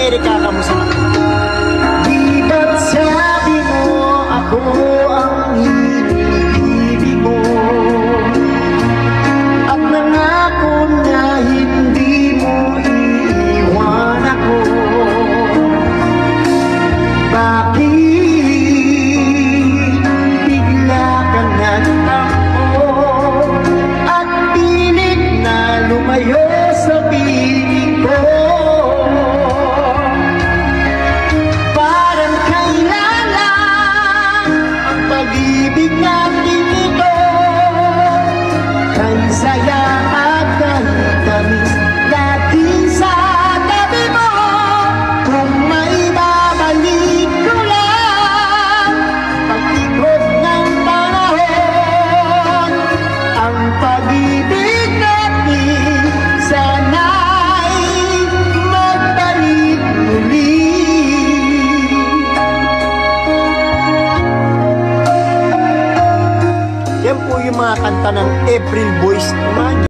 Amerika, kamusta na? Di ba't sabi mo ako ang iniibig mo, at nangako na hindi mo iiwan ako? Bakit bigla ka nagtampo at pilit na lumayo sa piling ko? Parang kailan lang ang pag-ibig natin ito, kay saya at kahit tamis natin sa tabi mo. Kung maibabalik ko lang pag-ikot ng panahon, ang pag-ibig natin sana'y magbalik muli. Yan po yung mga kanta ng April Boys naman.